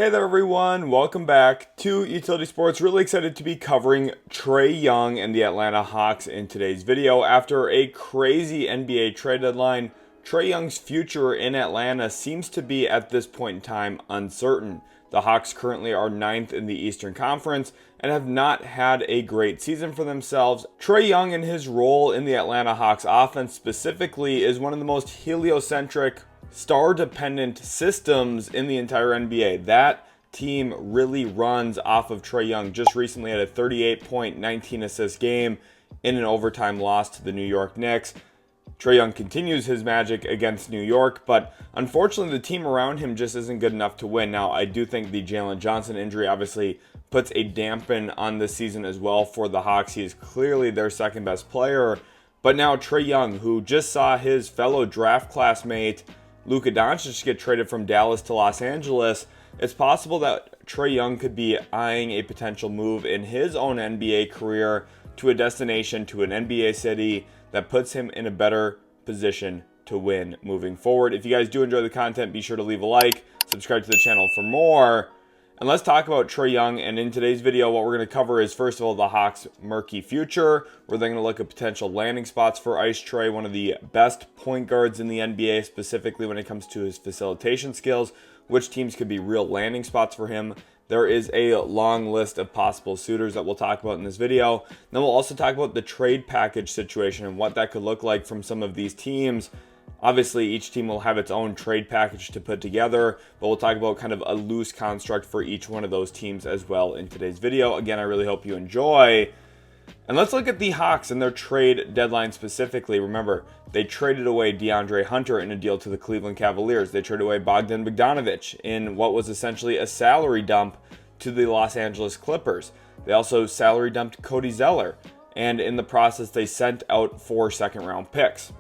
Hey there everyone, welcome back to Utility Sports. Really excited to be covering Trae Young and the Atlanta Hawks in today's video. After a crazy NBA trade deadline, Trae Young's future in Atlanta seems to be at this point in time uncertain. The Hawks currently are 9th in the Eastern Conference and have not had a great season for themselves. Trae Young and his role in the Atlanta Hawks offense specifically is one of the most heliocentric, star-dependent systems in the entire NBA. That team really runs off of Trae Young. Just recently had a 38-point, 19-assist game in an overtime loss to the New York Knicks. Trae Young continues his magic against New York, but unfortunately the team around him just isn't good enough to win. Now, I do think the Jalen Johnson injury obviously puts a dampen on this season as well for the Hawks. He is clearly their second best player, but now Trae Young, who just saw his fellow draft classmate Luka Doncic get traded from Dallas to Los Angeles, it's possible that Trae Young could be eyeing a potential move in his own NBA career to a destination, to an NBA city that puts him in a better position to win moving forward. If you guys do enjoy the content, be sure to leave a like, subscribe to the channel for more. And let's talk about Trae Young. And in today's video, what we're going to cover is, first of all, the Hawks' murky future. We're then going to look at potential landing spots for Ice Trae, one of the best point guards in the NBA, specifically when it comes to his facilitation skills, which teams could be real landing spots for him. There is a long list of possible suitors that we'll talk about in this video. Then we'll also talk about the trade package situation and what that could look like from some of these teams. Obviously, each team will have its own trade package to put together, but we'll talk about kind of a loose construct for each one of those teams as well in today's video. Again, I really hope you enjoy. And let's look at the Hawks and their trade deadline specifically. Remember, they traded away DeAndre Hunter in a deal to the Cleveland Cavaliers. They traded away Bogdan Bogdanovic in what was essentially a salary dump to the Los Angeles Clippers. They also salary dumped Cody Zeller, and in the process, they sent out 4 second-round picks.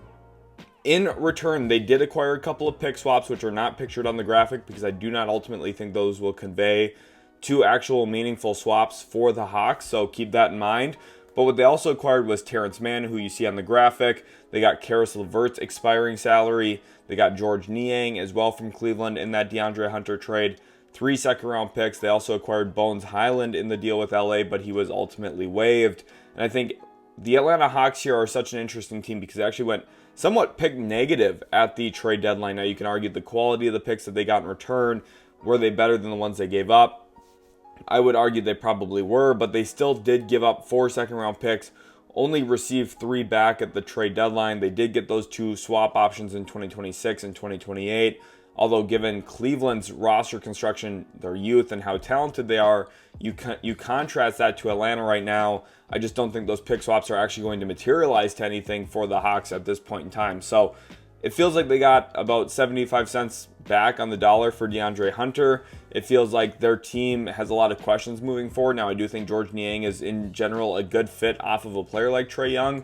In return, they did acquire a couple of pick swaps, which are not pictured on the graphic because I do not ultimately think those will convey to actual meaningful swaps for the Hawks, so keep that in mind. But what they also acquired was Terrence Mann, who you see on the graphic. They got Karis LeVert's expiring salary. They got George Niang as well from Cleveland in that DeAndre Hunter trade. 3 second-round picks. They also acquired Bones Highland in the deal with LA, but he was ultimately waived. And I think the Atlanta Hawks here are such an interesting team because they actually went somewhat pick negative at the trade deadline. Now, you can argue the quality of the picks that they got in return. Were they better than the ones they gave up? I would argue they probably were, but they still did give up 4 second-round picks, only received 3 back at the trade deadline. They did get those 2 swap options in 2026 and 2028. Although given Cleveland's roster construction, their youth, and how talented they are, you contrast that to Atlanta right now. I just don't think those pick swaps are actually going to materialize to anything for the Hawks at this point in time. So it feels like they got about 75 cents back on the dollar for DeAndre Hunter. It feels like their team has a lot of questions moving forward. Now, I do think George Niang is in general a good fit off of a player like Trae Young,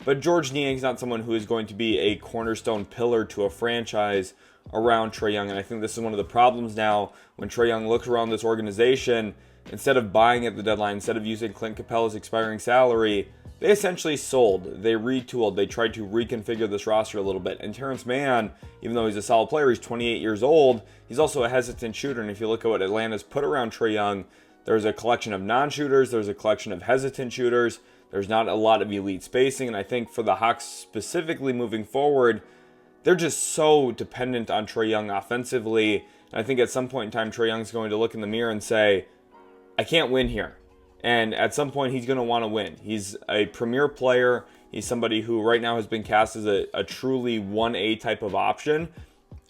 but George Niang is not someone who is going to be a cornerstone pillar to a franchise around Trae Young. And I think this is one of the problems now when Trae Young looks around this organization. Instead of buying at the deadline, instead of using Clint Capella's expiring salary, they essentially sold. They retooled. They tried to reconfigure this roster a little bit. And Terrence Mann, even though he's a solid player, he's 28 years old, he's also a hesitant shooter. And if you look at what Atlanta's put around Trae Young, there's a collection of non-shooters, there's a collection of hesitant shooters, there's not a lot of elite spacing. And I think for the Hawks specifically moving forward, they're just so dependent on Trae Young offensively. And I think at some point in time, Trae Young's going to look in the mirror and say, I can't win here. And at some point, he's going to want to win. He's a premier player. He's somebody who right now has been cast as a truly 1A type of option.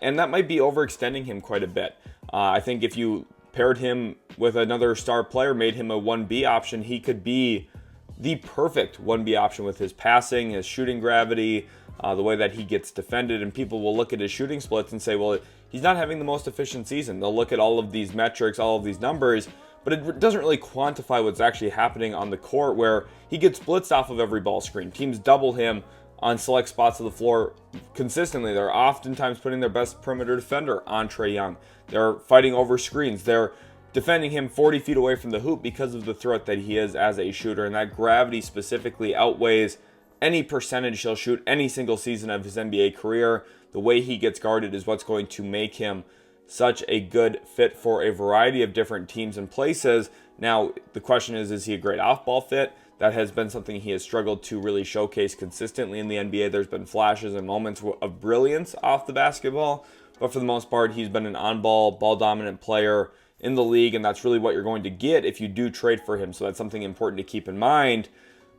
And that might be overextending him quite a bit. I think if you paired him with another star player, made him a 1B option, he could be the perfect 1B option with his passing, his shooting gravity, the way that he gets defended. And people will look at his shooting splits and say, well, he's not having the most efficient season. They'll look at all of these metrics, all of these numbers, but it doesn't really quantify what's actually happening on the court, where he gets blitzed off of every ball screen. Teams double him on select spots of the floor consistently. They're oftentimes putting their best perimeter defender on Trae Young. They're fighting over screens. They're defending him 40 feet away from the hoop because of the threat that he is as a shooter. And that gravity specifically outweighs any percentage he'll shoot any single season of his NBA career. The way he gets guarded is what's going to make him such a good fit for a variety of different teams and places. Now, the question is he a great off-ball fit? That has been something he has struggled to really showcase consistently in the NBA. There's been flashes and moments of brilliance off the basketball, but for the most part, he's been an on-ball, ball-dominant player in the league, and that's really what you're going to get if you do trade for him. So that's something important to keep in mind.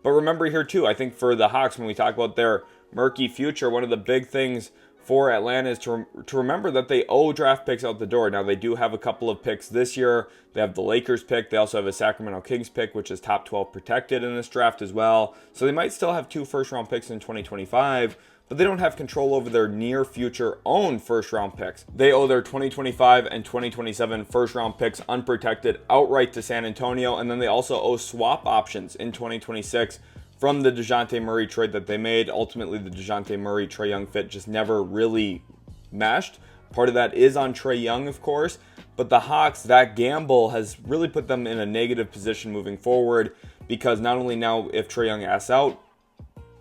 But remember here too, I think for the Hawks, when we talk about their murky future, one of the big things for Atlanta is to remember that they owe draft picks out the door. Now, they do have a couple of picks this year. They have the Lakers pick. They also have a Sacramento Kings pick, which is top 12 protected in this draft as well. So they might still have 2 first-round picks in 2025, but they don't have control over their near future own first-round picks. They owe their 2025 and 2027 first-round picks unprotected outright to San Antonio, and then they also owe swap options in 2026 from the DeJounte Murray trade that they made. Ultimately, the DeJounte Murray Trae Young fit just never really meshed. Part of that is on Trae Young, of course, but the Hawks, that gamble has really put them in a negative position moving forward, because not only now if Trae Young asks out,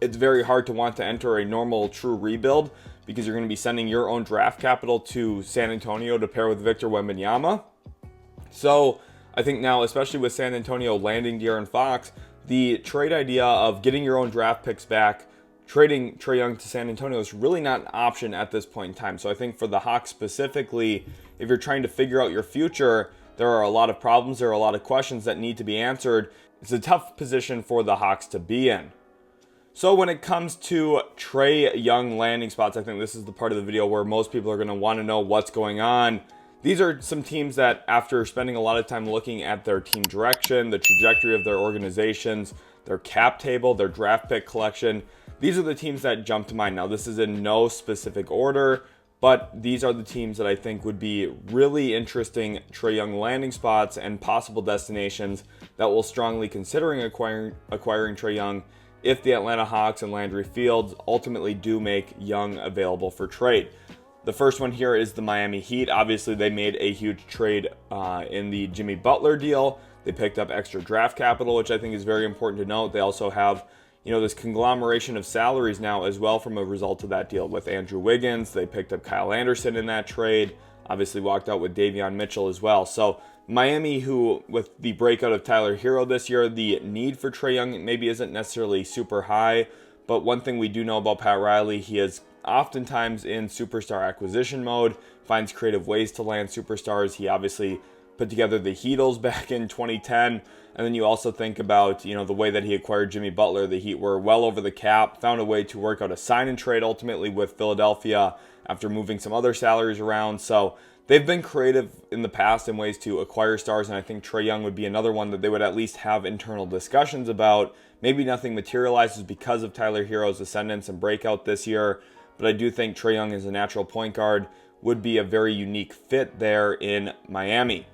it's very hard to want to enter a normal true rebuild, because you're going to be sending your own draft capital to San Antonio to pair with Victor Wembanyama. So I think now, especially with San Antonio landing De'Aaron Fox, the trade idea of getting your own draft picks back, trading Trae Young to San Antonio is really not an option at this point in time. So I think for the Hawks specifically, if you're trying to figure out your future, there are a lot of problems, there are a lot of questions that need to be answered. It's a tough position for the Hawks to be in. So when it comes to Trae Young landing spots, I think this is the part of the video where most people are going to want to know what's going on. These are some teams that, after spending a lot of time looking at their team direction, the trajectory of their organizations, their cap table, their draft pick collection, these are the teams that jump to mind. Now, this is in no specific order, but these are the teams that I think would be really interesting Trae Young landing spots and possible destinations that will strongly considering acquiring Trae Young if the Atlanta Hawks and Landry Fields ultimately do make Young available for trade. The first one here is the Miami Heat. Obviously, they made a huge trade in the Jimmy Butler deal. They picked up extra draft capital, which I think is very important to note. They also have, this conglomeration of salaries now as well from a result of that deal with Andrew Wiggins. They picked up Kyle Anderson in that trade. Obviously walked out with Davion Mitchell as well. So Miami, who with the breakout of Tyler Hero this year, the need for Trae Young maybe isn't necessarily super high. But one thing we do know about Pat Riley, he is oftentimes in superstar acquisition mode, finds creative ways to land superstars. He obviously put together the Heatles back in 2010. And then you also think about, the way that he acquired Jimmy Butler. The Heat were well over the cap, found a way to work out a sign and trade ultimately with Philadelphia after moving some other salaries around. So they've been creative in the past in ways to acquire stars, and I think Trae Young would be another one that they would at least have internal discussions about. Maybe nothing materializes because of Tyler Hero's ascendance and breakout this year, but I do think Trae Young as a natural point guard would be a very unique fit there in Miami.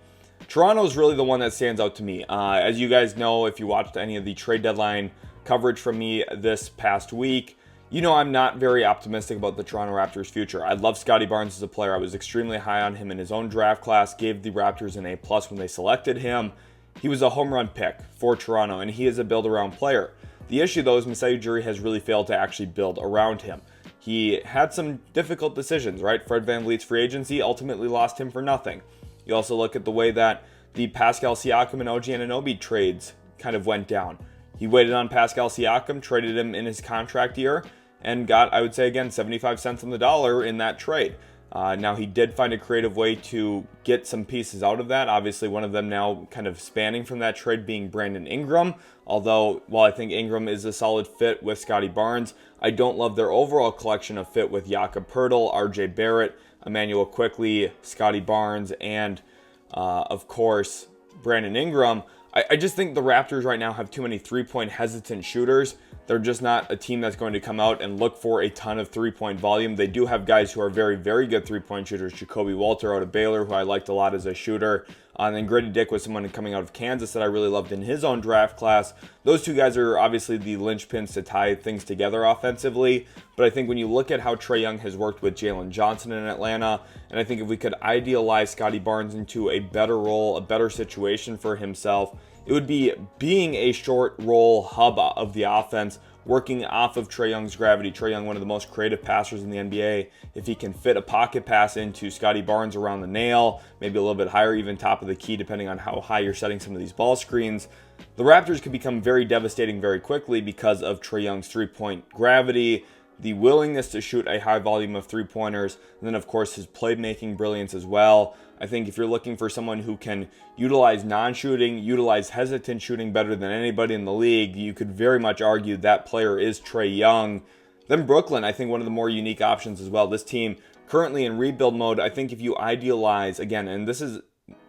Toronto is really the one that stands out to me. As you guys know, if you watched any of the trade deadline coverage from me this past week, I'm not very optimistic about the Toronto Raptors' future. I love Scottie Barnes as a player. I was extremely high on him in his own draft class, gave the Raptors an A+ when they selected him. He was a home run pick for Toronto, and he is a build-around player. The issue, though, is Masai Ujiri has really failed to actually build around him. He had some difficult decisions, right? Fred VanVleet's free agency ultimately lost him for nothing. You also look at the way that the Pascal Siakam and OG Anunoby trades kind of went down. He waited on Pascal Siakam, traded him in his contract year, and got, I would say again, 75 cents on the dollar in that trade. Now, he did find a creative way to get some pieces out of that. Obviously, one of them now kind of spanning from that trade being Brandon Ingram. Although, while I think Ingram is a solid fit with Scottie Barnes, I don't love their overall collection of fit with Jakob Poeltl, RJ Barrett, Emmanuel Quickley, Scottie Barnes, and, of course, Brandon Ingram. I just think the Raptors right now have too many three-point hesitant shooters. They're just not a team that's going to come out and look for a ton of three-point volume. They do have guys who are very, very good three-point shooters. Jacoby Walter out of Baylor, who I liked a lot as a shooter. And then Grady Dick was someone coming out of Kansas that I really loved in his own draft class. Those two guys are obviously the linchpins to tie things together offensively. But I think when you look at how Trae Young has worked with Jalen Johnson in Atlanta, and I think if we could idealize Scottie Barnes into a better role, a better situation for himself, it would be being a short roll hub of the offense working off of Trae Young's gravity. Trae Young, one of the most creative passers in the NBA. If he can fit a pocket pass into Scotty Barnes around the nail, maybe a little bit higher, even top of the key, depending on how high you're setting some of these ball screens, the Raptors could become very devastating very quickly because of Trae Young's three-point gravity, the willingness to shoot a high volume of three-pointers, and then, of course, his playmaking brilliance as well. I think if you're looking for someone who can utilize non-shooting, utilize hesitant shooting better than anybody in the league, you could very much argue that player is Trae Young. Then Brooklyn, I think one of the more unique options as well. This team currently in rebuild mode. I think if you idealize, again, and this is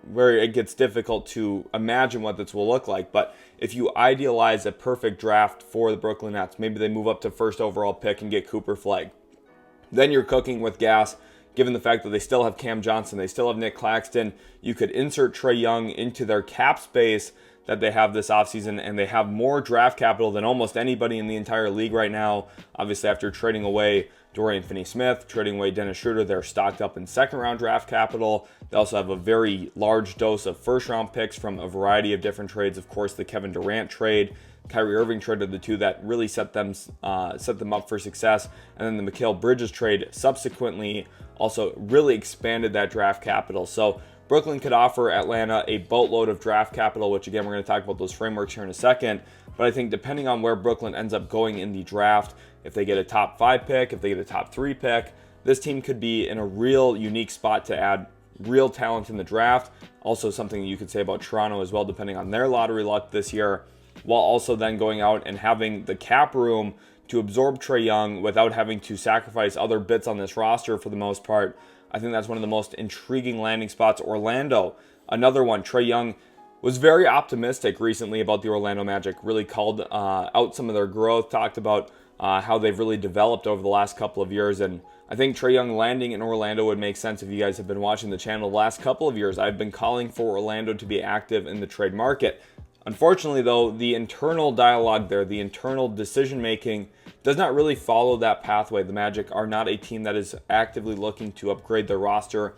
where it gets difficult to imagine what this will look like, but if you idealize a perfect draft for the Brooklyn Nets, maybe they move up to first overall pick and get Cooper Flag, then you're cooking with gas. Given the fact that they still have Cam Johnson, they still have Nick Claxton, you could insert Trae Young into their cap space that they have this offseason, and they have more draft capital than almost anybody in the entire league right now. Obviously, after trading away Dorian Finney-Smith, trading away Dennis Schroeder, they're stocked up in second-round draft capital. They also have a very large dose of first-round picks from a variety of different trades. Of course, the Kevin Durant trade, Kyrie Irving trade are the two that really set them up for success. And then the Mikal Bridges trade subsequently also really expanded that draft capital. So Brooklyn could offer Atlanta a boatload of draft capital, which again, we're going to talk about those frameworks here in a second. But I think depending on where Brooklyn ends up going in the draft, if they get a top 5 pick, if they get a top 3 pick, this team could be in a real unique spot to add real talent in the draft. Also something you could say about Toronto as well, depending on their lottery luck this year, while also then going out and having the cap room to absorb Trae Young without having to sacrifice other bits on this roster for the most part. I think that's one of the most intriguing landing spots. Orlando, another one. Trae Young was very optimistic recently about the Orlando Magic, really called out some of their growth, talked about how they've really developed over the last couple of years. And I think Trae Young landing in Orlando would make sense if you guys have been watching the channel the last couple of years. I've been calling for Orlando to be active in the trade market. Unfortunately, though, the internal dialogue there, the internal decision-making does not really follow that pathway. The Magic are not a team that is actively looking to upgrade their roster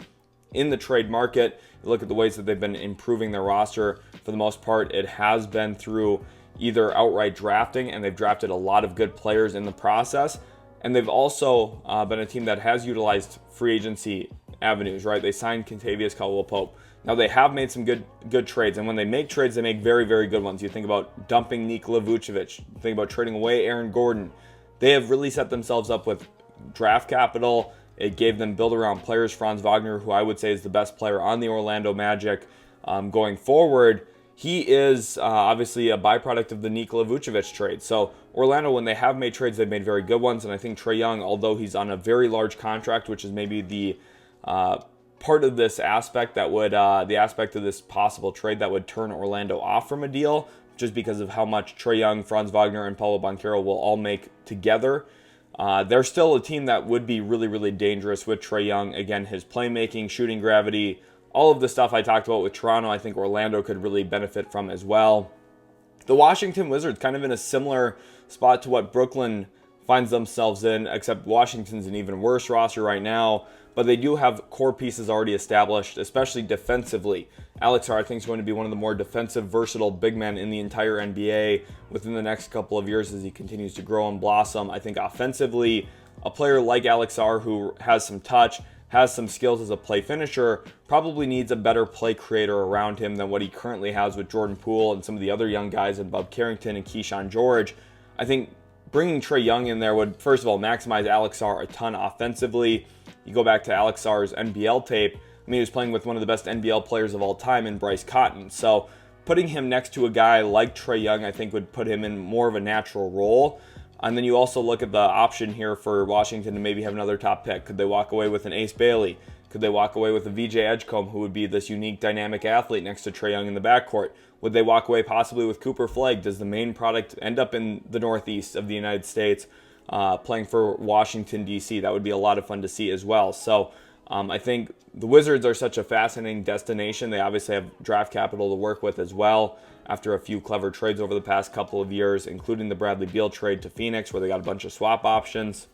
in the trade market. You look at the ways that they've been improving their roster. For the most part, it has been through either outright drafting, and they've drafted a lot of good players in the process, and they've also been a team that has utilized free agency avenues, right? They signed Kentavious Caldwell-Pope. Now, they have made some good trades, and when they make trades, they make very, very good ones. You think about dumping Nikola Vucevic, you think about trading away Aaron Gordon. They have really set themselves up with draft capital. It gave them build-around players. Franz Wagner, who I would say is the best player on the Orlando Magic going forward, he is obviously a byproduct of the Nikola Vucevic trade. So Orlando, when they have made trades, they've made very good ones, and I think Trae Young, although he's on a very large contract, which is maybe the part of this aspect that would, the aspect of this possible trade that would turn Orlando off from a deal, just because of how much Trae Young, Franz Wagner, and Paulo Banchero will all make together. They're still a team that would be really, really dangerous with Trae Young. Again, his playmaking, shooting gravity, all of the stuff I talked about with Toronto, I think Orlando could really benefit from as well. The Washington Wizards, kind of in a similar spot to what Brooklyn finds themselves in, except Washington's an even worse roster right now. But they do have core pieces already established, especially defensively. Alex Sarr, I think, is going to be one of the more defensive, versatile big men in the entire NBA within the next couple of years as he continues to grow and blossom. I think offensively, a player like Alex Sarr, who has some touch, has some skills as a play finisher, probably needs a better play creator around him than what he currently has with Jordan Poole and some of the other young guys and Bob Carrington and Keyshawn George. I think bringing Trae Young in there would, first of all, maximize Alex Sarr a ton offensively. You go back to Alex Sarr's NBL tape. I mean, he was playing with one of the best NBL players of all time in Bryce Cotton. So putting him next to a guy like Trae Young, I think, would put him in more of a natural role. And then you also look at the option here for Washington to maybe have another top pick. Could they walk away with an Ace Bailey? Could they walk away with a VJ Edgecombe, who would be this unique, dynamic athlete next to Trae Young in the backcourt? Would they walk away possibly with Cooper Flag? Does the main product end up in the Northeast of the United States, playing for Washington, D.C.? That would be a lot of fun to see as well. So I think the Wizards are such a fascinating destination. They obviously have draft capital to work with as well after a few clever trades over the past couple of years, including the Bradley Beal trade to Phoenix, where they got a bunch of swap options.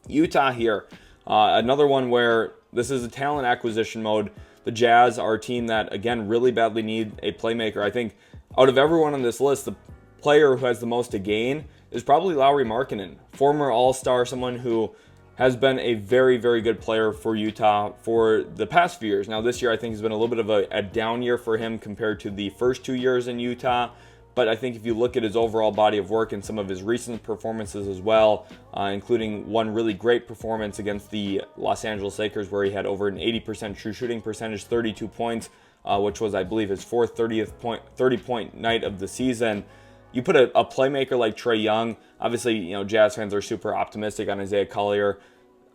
Utah here, another one where this is a talent acquisition mode. The Jazz are a team that, again, really badly need a playmaker. I think out of everyone on this list, the player who has the most to gain is probably Lauri Markkanen, former All-Star, someone who has been a very, very good player for Utah for the past few years. Now, this year I think has been a little bit of a down year for him compared to the first 2 years in Utah. But I think if you look at his overall body of work and some of his recent performances as well, including one really great performance against the Los Angeles Lakers where he had over an 80% true shooting percentage, 32 points, which was, I believe, his fourth 30-point night of the season. You put a playmaker like Trae Young, obviously, Jazz fans are super optimistic on Isaiah Collier.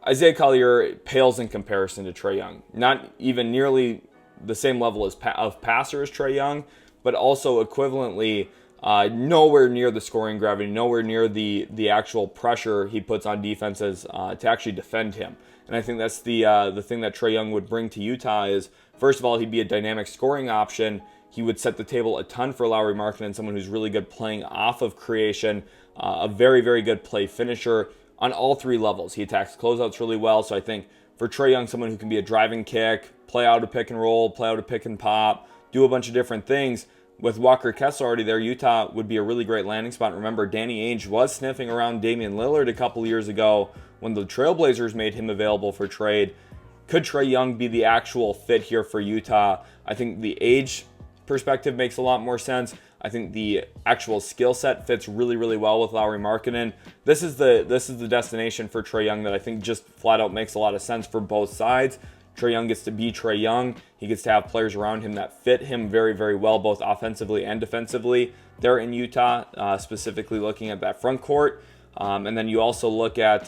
Isaiah Collier pales in comparison to Trae Young. Not even nearly the same level of passer as Trae Young, but also equivalently nowhere near the scoring gravity, nowhere near the actual pressure he puts on defenses to actually defend him. And I think that's the thing that Trae Young would bring to Utah is, first of all, he'd be a dynamic scoring option. He would set the table a ton for Lauri Markkanen, someone who's really good playing off of creation, a very, very good play finisher on all three levels. He attacks closeouts really well, so I think for Trae Young, someone who can be a driving kick, play out a pick and roll, play out a pick and pop, do a bunch of different things. With Walker Kessler already there, Utah would be a really great landing spot. Remember, Danny Ainge was sniffing around Damian Lillard a couple years ago when the Trailblazers made him available for trade. Could Trae Young be the actual fit here for Utah? I think the age perspective makes a lot more sense. I think the actual skill set fits really, really well with Lauri Markkanen. This is the destination for Trae Young that I think just flat out makes a lot of sense for both sides. Trae Young gets to be Trae Young. He gets to have players around him that fit him very, very well, both offensively and defensively there in Utah, specifically looking at that front court. And then you also look at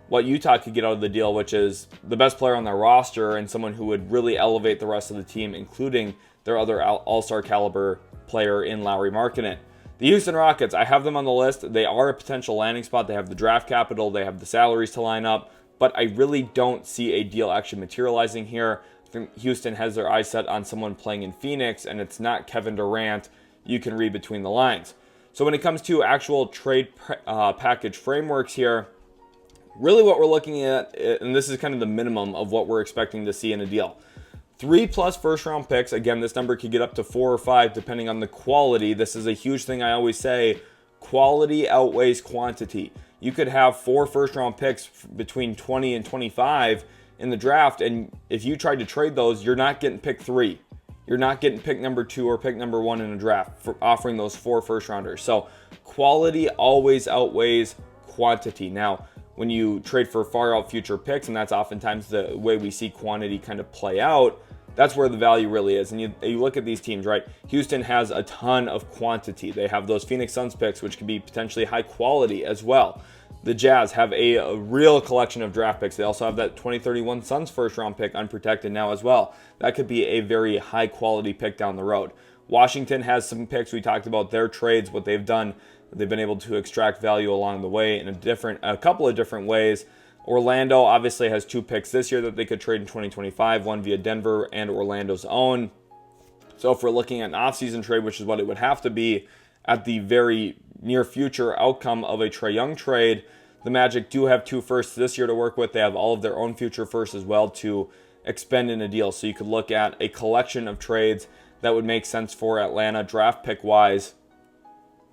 what Utah could get out of the deal, which is the best player on their roster and someone who would really elevate the rest of the team, including their other all-star caliber player in Lauri Markkanen. The Houston Rockets, I have them on the list. They are a potential landing spot. They have the draft capital. They have the salaries to line up. But I really don't see a deal actually materializing here. I think Houston has their eyes set on someone playing in Phoenix, and it's not Kevin Durant. You can read between the lines. So when it comes to actual trade package frameworks here, really what we're looking at, and this is kind of the minimum of what we're expecting to see in a deal. 3+ first-round picks. Again, this number could get up to 4 or 5 depending on the quality. This is a huge thing I always say. Quality outweighs quantity. You could have 4 first-round picks between 20 and 25 in the draft, and if you tried to trade those, you're not getting pick 3. You're not getting pick number 2 or pick number 1 in a draft for offering those 4 first-rounders. So quality always outweighs quantity. Now, when you trade for far-out future picks, and that's oftentimes the way we see quantity kind of play out, that's where the value really is. And you look at these teams, right? Houston has a ton of quantity. They have those Phoenix Suns picks, which can be potentially high quality as well. The Jazz have a real collection of draft picks. They also have that 2031 Suns first round pick unprotected now as well. That could be a very high quality pick down the road. Washington has some picks. We talked about their trades, what they've done. They've been able to extract value along the way in a couple of different ways. Orlando obviously has 2 picks this year that they could trade in 2025, one via Denver and Orlando's own. So if we're looking at an offseason trade, which is what it would have to be at the very near future outcome of a Trae Young trade, the Magic do have 2 firsts this year to work with. They have all of their own future firsts as well to expend in a deal. So you could look at a collection of trades that would make sense for Atlanta draft pick wise.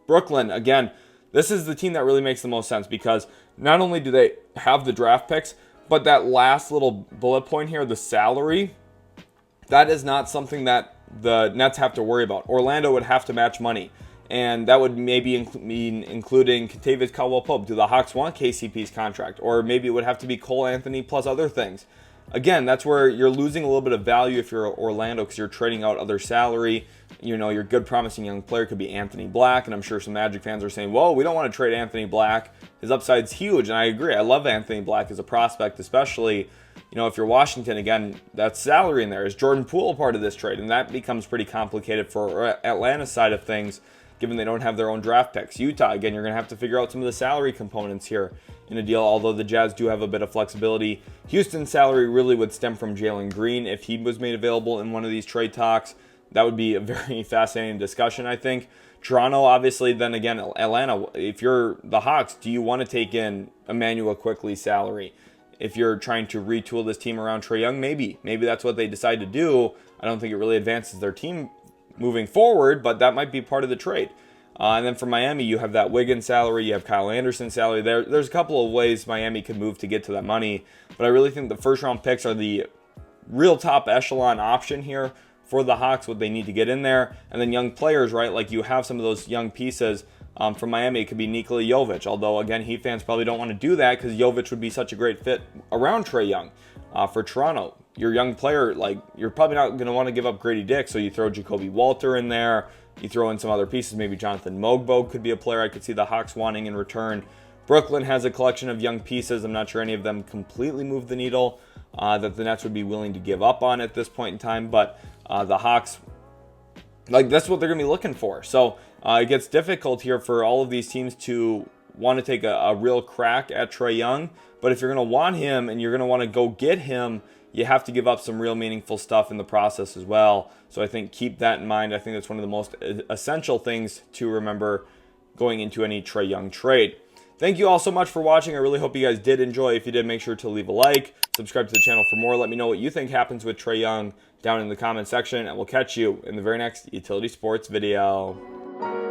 Brooklyn, again, this is the team that really makes the most sense because not only do they have the draft picks, but that last little bullet point here, the salary, that is not something that the Nets have to worry about. Orlando would have to match money, and that would maybe mean including Kentavious Caldwell-Pope. Do the Hawks want KCP's contract? Or maybe it would have to be Cole Anthony plus other things. Again, that's where you're losing a little bit of value if you're Orlando because you're trading out other salary. Your good promising young player could be Anthony Black, and I'm sure some Magic fans are saying, whoa, we don't want to trade Anthony Black. His upside's huge, and I agree. I love Anthony Black as a prospect, especially, if you're Washington, again, that's salary in there. Is Jordan Poole part of this trade? And that becomes pretty complicated for Atlanta's side of things, given they don't have their own draft picks. Utah, again, you're going to have to figure out some of the salary components here in a deal, although the Jazz do have a bit of flexibility. Houston's salary really would stem from Jalen Green if he was made available in one of these trade talks. That would be a very fascinating discussion, I think. Toronto, obviously, then again, Atlanta, if you're the Hawks, do you want to take in Emmanuel Quickley's salary? If you're trying to retool this team around Trae Young, maybe that's what they decide to do. I don't think it really advances their team moving forward, but that might be part of the trade. And then for Miami, you have that Wiggins salary, you have Kyle Anderson's salary. There's a couple of ways Miami could move to get to that money, but I really think the first round picks are the real top echelon option here for the Hawks, what they need to get in there. And then young players, right? Like you have some of those young pieces from Miami. It could be Nikola Jovic, although again, Heat fans probably don't want to do that because Jovic would be such a great fit around Trae Young for Toronto. Your young player, like you're probably not going to want to give up Grady Dick, so you throw Jacoby Walter in there. You throw in some other pieces. Maybe Jonathan Mogbo could be a player I could see the Hawks wanting in return. Brooklyn has a collection of young pieces. I'm not sure any of them completely move the needle that the Nets would be willing to give up on at this point in time. But the Hawks, like that's what they're going to be looking for. So it gets difficult here for all of these teams to want to take a real crack at Trae Young. But if you're going to want him and you're going to want to go get him, you have to give up some real meaningful stuff in the process as well. So I think keep that in mind. I think that's one of the most essential things to remember going into any Trae Young trade. Thank you all so much for watching. I really hope you guys did enjoy. If you did, make sure to leave a like, subscribe to the channel for more. Let me know what you think happens with Trae Young down in the comment section, and we'll catch you in the very next Utility Sports video.